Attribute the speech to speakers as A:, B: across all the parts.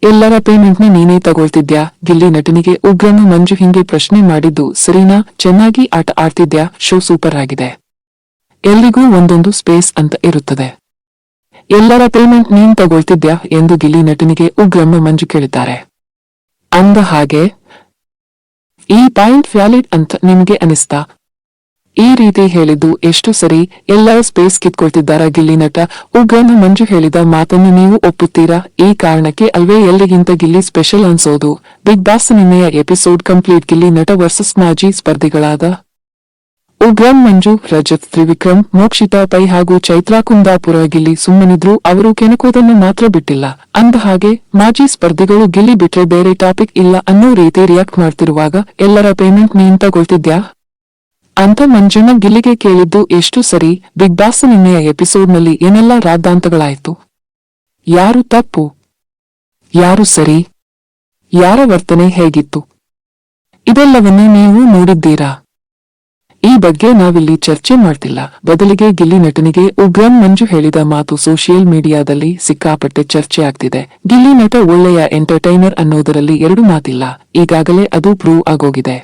A: ಎಲ್ಲರ ಪೇಮೆಂಟ್ನ ನೀನೇ ತಗೊಳ್ತಿದ್ಯಾ? ಗಿಲ್ಲಿ ನಟನಿಗೆ ಉಗ್ರನು ಮಂಜು ಹಿಂಗೆ ಪ್ರಶ್ನೆ ಮಾಡಿದ್ದು ಸರಿನಾ? ಚೆನ್ನಾಗಿ ಆಟ ಆಡ್ತಿದ್ಯಾ? ಶೋ ಸೂಪರ್ ಆಗಿದೆ. ಎಲ್ರಿಗೂ ಒಂದೊಂದು ಸ್ಪೇಸ್ ಅಂತ ಇರುತ್ತದೆ. ಎಲ್ಲರ ಪೇಮೆಂಟ್ ನೀನ್ ತಗೊಳ್ತಿದ್ಯಾ ಎಂದು ಗಿಲ್ಲಿ ನಟನಿಗೆ ಉಗ್ರಮ್ಮ ಮಂಜು ಕೇಳಿದ್ದಾರೆ. ಅಂದ ಹಾಗೆ ಈ ಪಾಯಿಂಟ್ ವ್ಯಾಲಿಡ್ ಅಂತ ನಿಮ್ಗೆ ಅನಿಸ್ತಾ? ಈ ರೀತಿ ಹೇಳಿದ್ದು ಎಷ್ಟು ಸರಿ? ಎಲ್ಲರ ಸ್ಪೇಸ್ ಕಿತ್ಕೊಳ್ತಿದ್ದಾರಾ ಗಿಲ್ಲಿ ನಟ? ಉಗ್ರನ ಮಂಜು ಹೇಳಿದ ಮಾತನ್ನು ನೀವು ಒಪ್ಪುತ್ತೀರಾ? ಈ ಕಾರಣಕ್ಕೆ ಅಲ್ವೇ ಎಲ್ರಿಗಿಂತ ಗಿಲ್ಲಿ ಸ್ಪೆಷಲ್ ಅನ್ಸೋದು. ಬಿಗ್ ಬಾಸ್ ನಿನ್ನೆಯ ಎಪಿಸೋಡ್ ಕಂಪ್ಲೀಟ್. ಗಿಲ್ಲಿ ನಟ ವರ್ಸಸ್ ಮಾಜಿ ಸ್ಪರ್ಧಿಗಳಾದ ಉಗ್ರಂ ಮಂಜು, ರಜತ್, ತ್ರಿವಿಕ್ರಮ್, ಮೋಕ್ಷಿತಾ ಪೈ ಹಾಗೂ ಚೈತ್ರಾ ಕುಂದಾಪುರ. ಗಿಲ್ಲಿ ಸುಮ್ಮನಿದ್ರು, ಅವರು ಕೆಣಕೋದನ್ನು ಮಾತ್ರ ಬಿಟ್ಟಿಲ್ಲ. ಅಂದ ಹಾಗೆ ಮಾಜಿ ಸ್ಪರ್ಧಿಗಳು ಗಿಲ್ಲಿ ಬಿಟ್ರೆ ಬೇರೆ ಟಾಪಿಕ್ ಇಲ್ಲ ಅನ್ನೋ ರೀತಿ ರಿಯಾಕ್ಟ್ ಮಾಡ್ತಿರುವಾಗ ಎಲ್ಲರ ಪೇಮೆಂಟ್ ನೀನ್ ತಗೊಳ್ತಿದ್ಯಾ ಅಂತ ಮಂಜುನ ಗಿಲ್ಲಿಗೆ ಕೇಳಿದ್ದು ಎಷ್ಟು ಸರಿ? ಬಿಗ್ ಬಾಸ್ ನಿನ್ನೆಯ ಎಪಿಸೋಡ್ನಲ್ಲಿ ಏನೆಲ್ಲ ರಾದ್ದಾಂತಗಳಾಯ್ತು? ಯಾರು ತಪ್ಪು, ಯಾರು ಸರಿ, ಯಾರ ವರ್ತನೆ ಹೇಗಿತ್ತು, ಇದೆಲ್ಲವನ್ನೂ ನೀವು ನೋಡಿದ್ದೀರಾ. ಈ ಬಗ್ಗೆ ನಾವಿಲ್ಲಿ ಚರ್ಚೆ ಮಾಡ್ತಿಲ್ಲ. ಬದಲಿಗೆ ಗಿಲ್ಲಿ ನಟನಿಗೆ ಉಗ್ರಂ ಮಂಜು ಹೇಳಿದ ಮಾತು ಸೋಷಿಯಲ್ ಮೀಡಿಯಾದಲ್ಲಿ ಸಿಕ್ಕಾಪಟ್ಟೆ ಚರ್ಚೆ ಆಗ್ತಿದೆ. ಗಿಲ್ಲಿ ನಟ ಒಳ್ಳೆಯ ಎಂಟರ್ಟೈನರ್ ಅನ್ನೋದರಲ್ಲಿ ಎರಡು ಮಾತಿಲ್ಲ. ಈಗಾಗಲೇ ಅದು ಪ್ರೂವ್ ಆಗೋಗಿದೆ.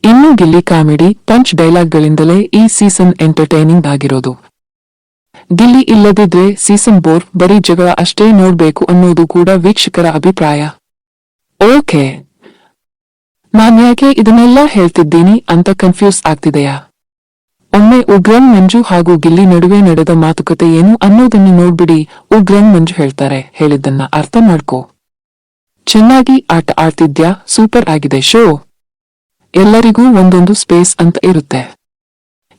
A: ಇನ್ನು ಗಿಲ್ಲಿ ಕಾಮಿಡಿ ಪಂಚ್ ಡೈಲಾಗ್ಗಳಿಂದಲೇ ಈ ಸೀಸನ್ ಎಂಟರ್ಟೈನಿಂಗ್ ಆಗಿರೋದು. ಗಿಲ್ಲಿ ಇಲ್ಲದಿದ್ರೆ ಸೀಸನ್ ಬೋರ್, ಬರೀ ಜಗಳ ಅಷ್ಟೇ ನೋಡ್ಬೇಕು ಅನ್ನೋದು ಕೂಡ ವೀಕ್ಷಕರ ಅಭಿಪ್ರಾಯ. ಓಕೆ, ನಾನ್ಯಾಕೆ ಇದನ್ನೆಲ್ಲ ಹೇಳ್ತಿದ್ದೀನಿ ಅಂತ ಕನ್ಫ್ಯೂಸ್ ಆಗ್ತಿದೆಯಾ? ಒಮ್ಮೆ ಉಗ್ರಂ ಮಂಜು ಹಾಗೂ ಗಿಲ್ಲಿ ನಡುವೆ ನಡೆದ ಮಾತುಕತೆ ಏನು ಅನ್ನೋದನ್ನು ನೋಡ್ಬಿಡಿ. ಉಗ್ರಂ ಮಂಜು ಹೇಳ್ತಾರೆ, ಹೇಳಿದ್ದನ್ನ ಅರ್ಥ ಮಾಡ್ಕೋ. ಚೆನ್ನಾಗಿ ಆಟ ಆಡ್ತಿದ್ಯಾ? ಸೂಪರ್ ಆಗಿದೆ ಶೋ. ಎಲ್ಲರಿಗೂ ಒಂದೊಂದು ಸ್ಪೇಸ್ ಅಂತ ಇರುತ್ತೆ.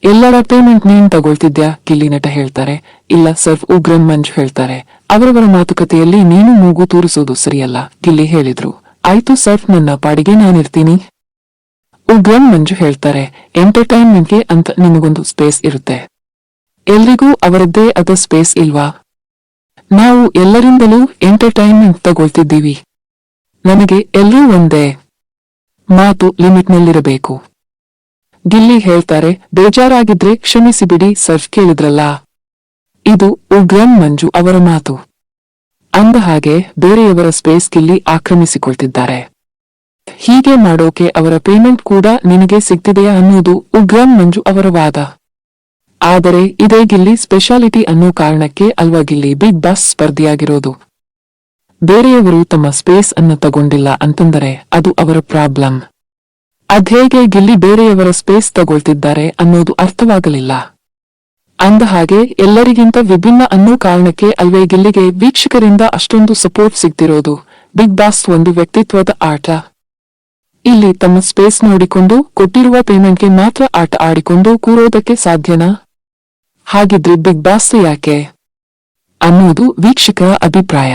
A: ಎಲ್ಲರ ಪೇಮೆಂಟ್ ನೀನ್ ತಗೊಳ್ತಿದ್ಯಾ? ಗಿಲ್ಲಿ ನಟ ಹೇಳ್ತಾರೆ, ಇಲ್ಲ ಸರ್. ಉಗ್ರಂ ಮಂಜು ಹೇಳ್ತಾರೆ, ಅವರವರ ಮಾತುಕತೆಯಲ್ಲಿ ನೀನು ಮೂಗು ತೂರಿಸೋದು ಸರಿಯಲ್ಲ. ಗಿಲ್ಲಿ ಹೇಳಿದ್ರು, ಆಯ್ತು ಸರ್, ನನ್ನ ಪಾಡಿಗೆ ನಾನಿರ್ತೀನಿ. ಉಗ್ರಂ ಮಂಜು ಹೇಳ್ತಾರೆ, ಎಂಟರ್ಟೈನ್ಮೆಂಟ್ಗೆ ಅಂತ ನಿಮಗೊಂದು ಸ್ಪೇಸ್ ಇರುತ್ತೆ. ಎಲ್ರಿಗೂ ಅವರದ್ದೇ ಆದ ಸ್ಪೇಸ್ ಇಲ್ವಾ? ನಾವು ಎಲ್ಲರಿಂದಲೂ ಎಂಟರ್ಟೈನ್ಮೆಂಟ್ ತಗೊಳ್ತಿದ್ದೀವಿ. ನನಗೆ ಎಲ್ಲರೂ ಒಂದೇ. ಮಾತು ಲಿಮಿಟ್ನಲ್ಲಿರಬೇಕು. ಗಿಲ್ಲಿ ಹೇಳ್ತಾರೆ, ಬೇಜಾರಾಗಿದ್ರೆ ಕ್ಷಮಿಸಿಬಿಡಿ ಸರ್. ಕೇಳಿದ್ರಲ್ಲ, ಇದು ಉಗ್ರಂ ಮಂಜು ಅವರ ಮಾತು. ಅಂದ ಹಾಗೆ ಬೇರೆಯವರ ಸ್ಪೇಸ್ ಗಿಲ್ಲಿ ಆಕ್ರಮಿಸಿಕೊಳ್ತಿದ್ದಾರೆ. ಹೀಗೆ ಮಾಡೋಕೆ ಅವರ ಪೇಮೆಂಟ್ ಕೂಡ ನಿನಗೆ ಸಿಗ್ತಿದೆಯಾ ಅನ್ನೋದು ಉಗ್ರಂ ಮಂಜು ಅವರ ವಾದ. ಆದರೆ ಇದೇ ಗಿಲ್ಲಿ ಸ್ಪೆಷಾಲಿಟಿ ಅನ್ನೋ ಕಾರಣಕ್ಕೆ ಅಲ್ವಾ ಗಿಲ್ಲಿ ಬಿಗ್ ಬಾಸ್ ಸ್ಪರ್ಧಿಯಾಗಿರೋದು. ಬೇರೆಯವರು ತಮ್ಮ ಸ್ಪೇಸ್ ಅನ್ನ ತಗೊಂಡಿಲ್ಲ ಅಂತಂದರೆ ಅದು ಅವರ ಪ್ರಾಬ್ಲಮ್. ಅದ್ಹೇಗೆ ಗಿಲ್ಲಿ ಬೇರೆಯವರ ಸ್ಪೇಸ್ ತಗೊಳ್ತಿದ್ದಾರೆ ಅನ್ನೋದು ಅರ್ಥವಾಗಲಿಲ್ಲ. ಅಂದ ಹಾಗೆ ಎಲ್ಲರಿಗಿಂತ ವಿಭಿನ್ನ ಅನ್ನೋ ಕಾರಣಕ್ಕೆ ಅಲ್ವೇ ಗಿಲ್ಲಿಗೆ ವೀಕ್ಷಕರಿಂದ ಅಷ್ಟೊಂದು ಸಪೋರ್ಟ್ ಸಿಗ್ತಿರೋದು. ಬಿಗ್ ಬಾಸ್ ಒಂದು ವ್ಯಕ್ತಿತ್ವದ ಆಟ. ಇಲ್ಲಿ ತಮ್ಮ ಸ್ಪೇಸ್ ನೋಡಿಕೊಂಡು ಕೊಟ್ಟಿರುವ ಪೇಮೆಂಟ್ಗೆ ಮಾತ್ರ ಆಟ ಆಡಿಕೊಂಡು ಕೂರೋದಕ್ಕೆ ಸಾಧ್ಯನಾ? ಹಾಗಿದ್ರೆ ಬಿಗ್ ಬಾಸ್ ಯಾಕೆ ಅನ್ನೋದು ವೀಕ್ಷಕರ ಅಭಿಪ್ರಾಯ.